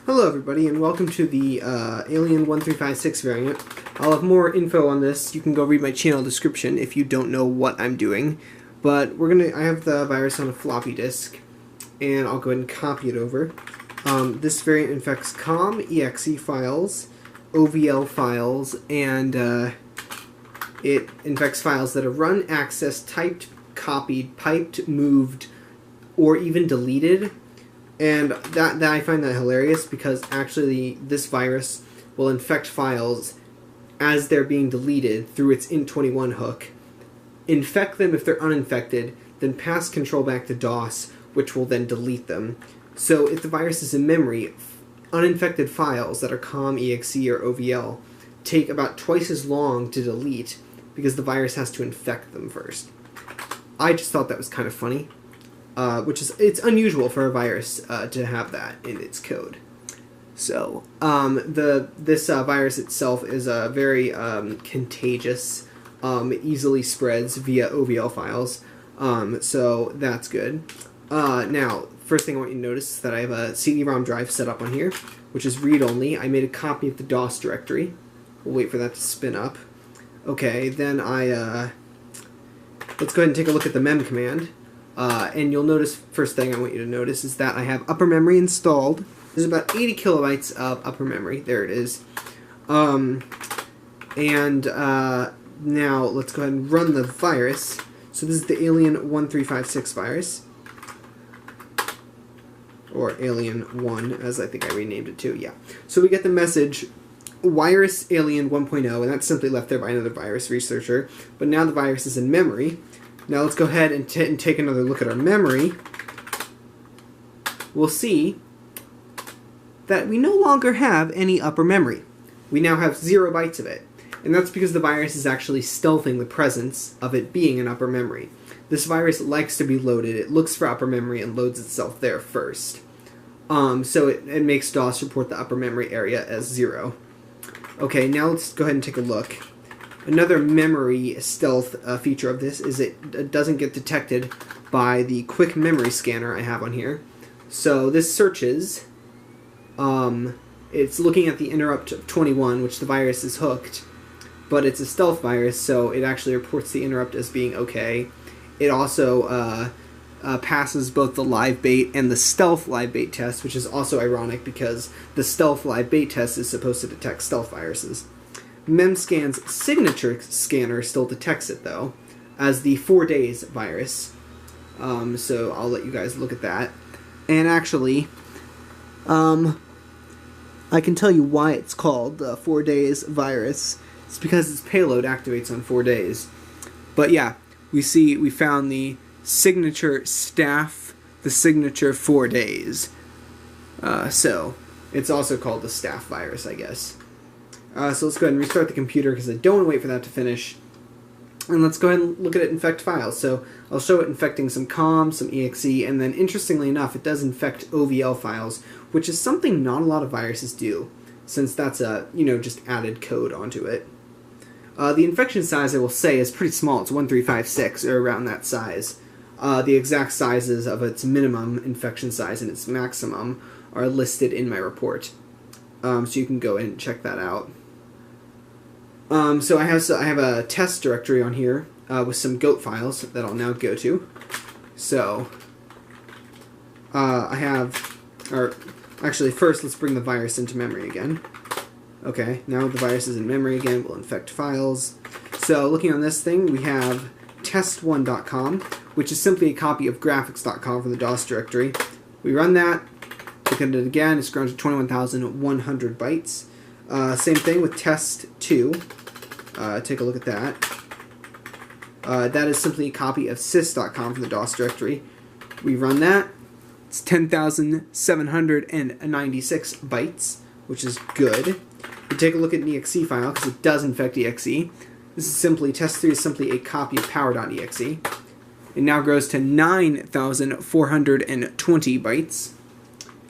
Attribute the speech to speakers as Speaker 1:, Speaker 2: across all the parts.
Speaker 1: Hello everybody and welcome to the Alien.1356 variant. I'll have more info on this. You can go read my channel description if you don't know what I'm doing. But I have the virus on a floppy disk and I'll go ahead and copy it over. This variant infects COM, EXE files, OVL files, and it infects files that are run, accessed, typed, copied, piped, moved, or even deleted. And that I find that hilarious because actually this virus will infect files as they're being deleted through its int21 hook, infect them if they're uninfected, then pass control back to DOS, which will then delete them. So if the virus is in memory, uninfected files that are COM, EXE, or OVL take about twice as long to delete because the virus has to infect them first. I just thought that was kind of funny. It's unusual for a virus to have that in its code. So this virus itself is very contagious. It easily spreads via OVL files, so that's good. Now, first thing I want you to notice is that I have a CD-ROM drive set up on here, which is read-only. I made a copy of the DOS directory. We'll wait for that to spin up. Okay, then let's go ahead and take a look at the mem command. And you'll notice, first thing I want you to notice is that I have upper memory installed. There's about 80 kilobytes of upper memory. There it is. Now let's go ahead and run the virus. So this is the Alien.1356 virus. Or Alien 1, as I think I renamed it to, yeah. So we get the message, Virus Alien 1.0, and that's simply left there by another virus researcher. But now the virus is in memory. Now let's go ahead and take another look at our memory. We'll see that we no longer have any upper memory. We now have 0 bytes of it. And that's because the virus is actually stealthing the presence of it being in upper memory. This virus likes to be loaded. It looks for upper memory and loads itself there first. So it makes DOS report the upper memory area as 0. Okay, now let's go ahead and take a look. Another memory stealth feature of this is it doesn't get detected by the quick memory scanner I have on here. So this searches, it's looking at the interrupt of 21, which the virus is hooked, but it's a stealth virus, so it actually reports the interrupt as being okay. It also passes both the live bait and the stealth live bait test, which is also ironic because the stealth live bait test is supposed to detect stealth viruses. Memscan's signature scanner still detects it, though, as the 4 days virus. So I'll let you guys look at that. And actually, I can tell you why it's called the 4 days virus. It's because its payload activates on 4 days. But yeah, we found the signature staff, the signature 4 days. So it's also called the staff virus, I guess. So let's go ahead and restart the computer because I don't want to wait for that to finish. And let's go ahead and look at it infect files. So I'll show it infecting some COM, some EXE, and then interestingly enough, it does infect OVL files, which is something not a lot of viruses do, since that's just added code onto it. The infection size, I will say, is pretty small. It's 1356, or around that size. The exact sizes of its minimum infection size and its maximum are listed in my report. So you can go and check that out. So I have a test directory on here with some goat files that I'll now go to. So actually first let's bring the virus into memory again. Okay, now the virus is in memory again. We'll infect files. So looking on this thing, we have test1.com, which is simply a copy of graphics.com from the DOS directory. We run that. Look at it again, it's grown to 21,100 bytes. Same thing with test2. Take a look at that. That is simply a copy of sys.com from the DOS directory. We run that. It's 10,796 bytes, which is good. We take a look at an exe file because it does infect exe. This is simply, test3 is simply a copy of power.exe. It now grows to 9,420 bytes.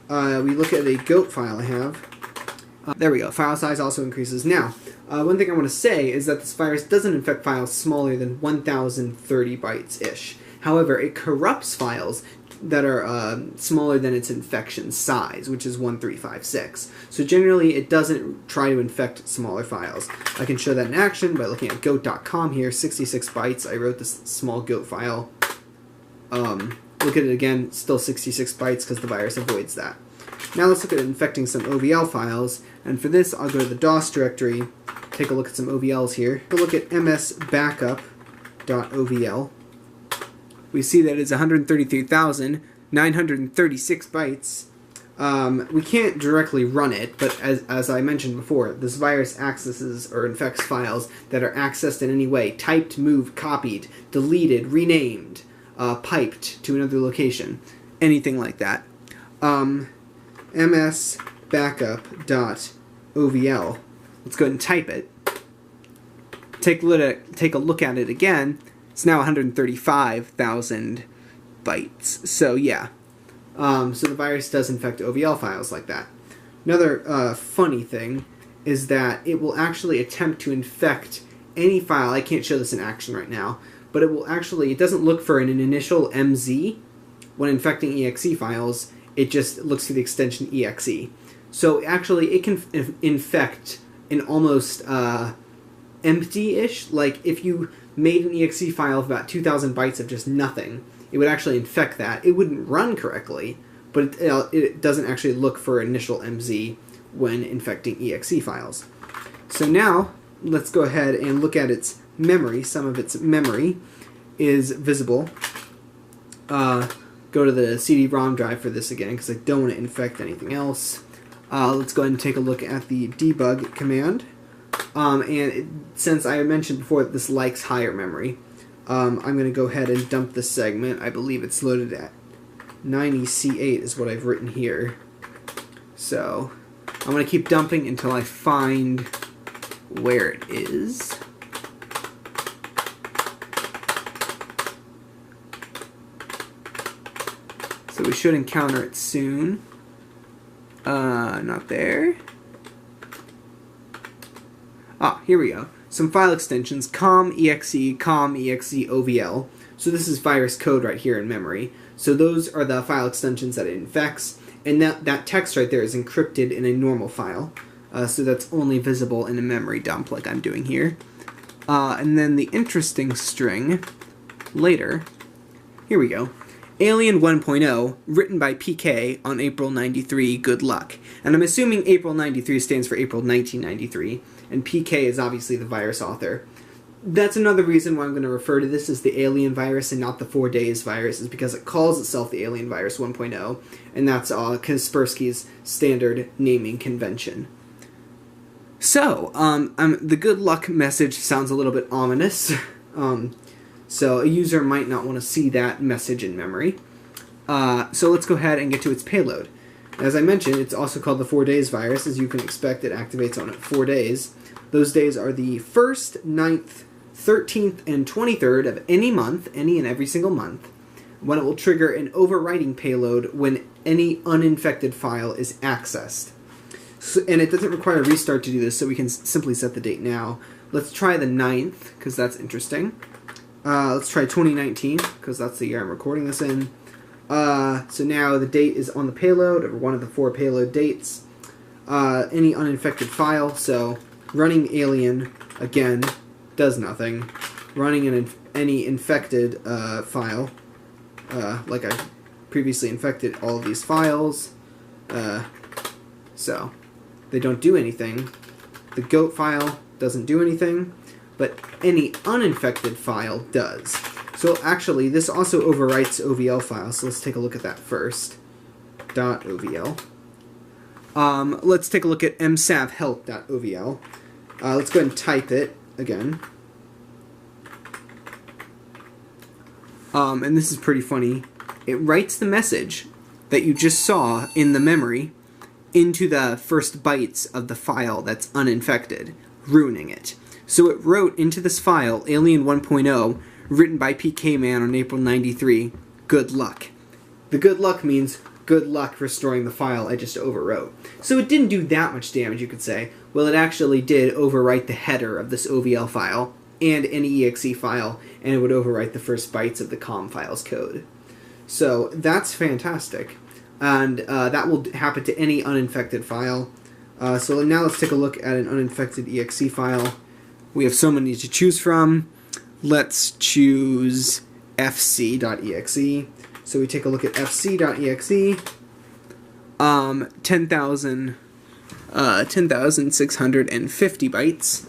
Speaker 1: We look at a goat file I have. There we go. File size also increases. Now, one thing I want to say is that this virus doesn't infect files smaller than 1,030 bytes-ish. However, it corrupts files smaller than its infection size, which is 1356. So generally, it doesn't try to infect smaller files. I can show that in action by looking at goat.com here, 66 bytes. I wrote this small goat file. Look at it again, still 66 bytes because the virus avoids that. Now let's look at infecting some OVL files, and for this I'll go to the DOS directory, take a look at some OVLs here. We'll look at msbackup.ovl. We see that it's 133,936 bytes. We can't directly run it, but as I mentioned before, this virus accesses or infects files that are accessed in any way, typed, moved, copied, deleted, renamed, piped to another location, anything like that. msbackup.ovl. Let's go ahead and type it. Take a look at it again. It's now 135,000 bytes. So yeah, so the virus does infect OVL files like that. Another funny thing is that it will actually attempt to infect any file. I can't show this in action right now, but it doesn't look for an initial MZ when infecting exe files. It just looks for the extension exe. So actually it can infect an almost empty-ish, like if you made an exe file of about 2,000 bytes of just nothing, it would actually infect that. It wouldn't run correctly, but it doesn't actually look for initial MZ when infecting exe files. So now, let's go ahead and look at its memory. Some of its memory is visible. Go to the CD-ROM drive for this again, because I don't want to infect anything else. Let's go ahead and take a look at the debug command. Since I mentioned before that this likes higher memory, I'm going to go ahead and dump this segment. I believe it's loaded at 90C8 is what I've written here. So I'm going to keep dumping until I find where it is. So we should encounter it soon. Not there. Ah, here we go. Some file extensions, com.exe, ovl. So this is virus code right here in memory. So those are the file extensions that it infects, and that text right there is encrypted in a normal file. So that's only visible in a memory dump like I'm doing here. And then the interesting string later. Here we go. Alien 1.0, written by PK on April 93, good luck. And I'm assuming April 93 stands for April 1993, and PK is obviously the virus author. That's another reason why I'm going to refer to this as the Alien virus and not the 4 days virus, is because it calls itself the Alien virus 1.0, and that's Kaspersky's standard naming convention. So, the good luck message sounds a little bit ominous. So a user might not want to see that message in memory. So let's go ahead and get to its payload. As I mentioned, it's also called the 4 days virus. As you can expect, it activates on 4 days. Those days are the 1st, 9th, 13th, and 23rd of any month, any and every single month, when it will trigger an overwriting payload when any uninfected file is accessed. So, and it doesn't require a restart to do this, so we can simply set the date now. Let's try the 9th, because that's interesting. Let's try 2019, because that's the year I'm recording this in. So now the date is on the payload, or one of the 4 payload dates. Any uninfected file, so running Alien, again, does nothing. Running any infected file, like I previously infected all of these files, so they don't do anything. The goat file doesn't do anything, but any uninfected file does. So actually, this also overwrites OVL files, so let's take a look at that first. .ovl. Let's take a look at msavhelp.ovl. Let's go ahead and type it again. And this is pretty funny. It writes the message that you just saw in the memory into the first bytes of the file that's uninfected, ruining it. So it wrote into this file, Alien 1.0, written by PK Man on April 93, good luck. The good luck means good luck restoring the file I just overwrote. So it didn't do that much damage, you could say. Well, it actually did overwrite the header of this OVL file and any exe file, and it would overwrite the first bytes of the com file's code. So that's fantastic. And that will happen to any uninfected file. So now let's take a look at an uninfected exe file. We have so many to choose from. Let's choose fc.exe. So we take a look at fc.exe. 10,650 bytes.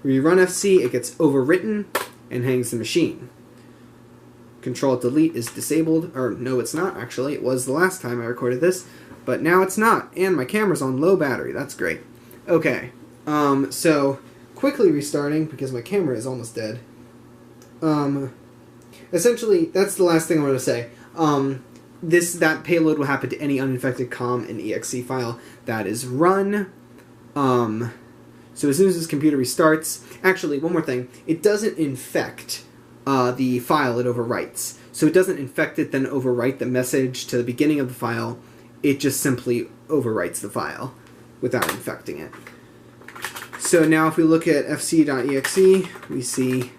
Speaker 1: We run fc, it gets overwritten and hangs the machine. Control-Delete is disabled, or no it's not actually, it was the last time I recorded this, but now it's not, and my camera's on low battery, that's great. Okay, so quickly restarting, because my camera is almost dead. Essentially, that's the last thing I want to say. That payload will happen to any uninfected COM and exe file that is run. So as soon as this computer restarts, actually, one more thing, it doesn't infect the file it overwrites. So it doesn't infect it, then overwrite the message to the beginning of the file. It just simply overwrites the file without infecting it. So now if we look at fc.exe, we see...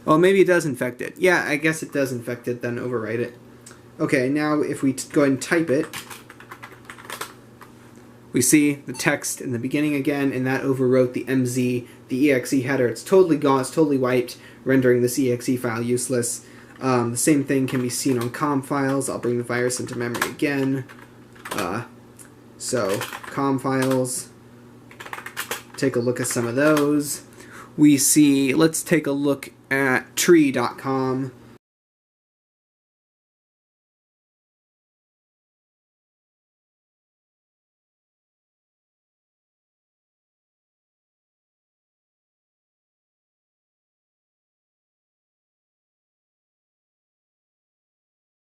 Speaker 1: Well, maybe it does infect it. Yeah, I guess it does infect it, then overwrite it. Okay, now if we go ahead and type it, we see the text in the beginning again, and that overwrote the MZ, the exe header. It's totally gone, it's totally wiped, rendering this exe file useless. The same thing can be seen on COM files. I'll bring the virus into memory again. So, COM files, take a look at some of those. We see, let's take a look at tree.com.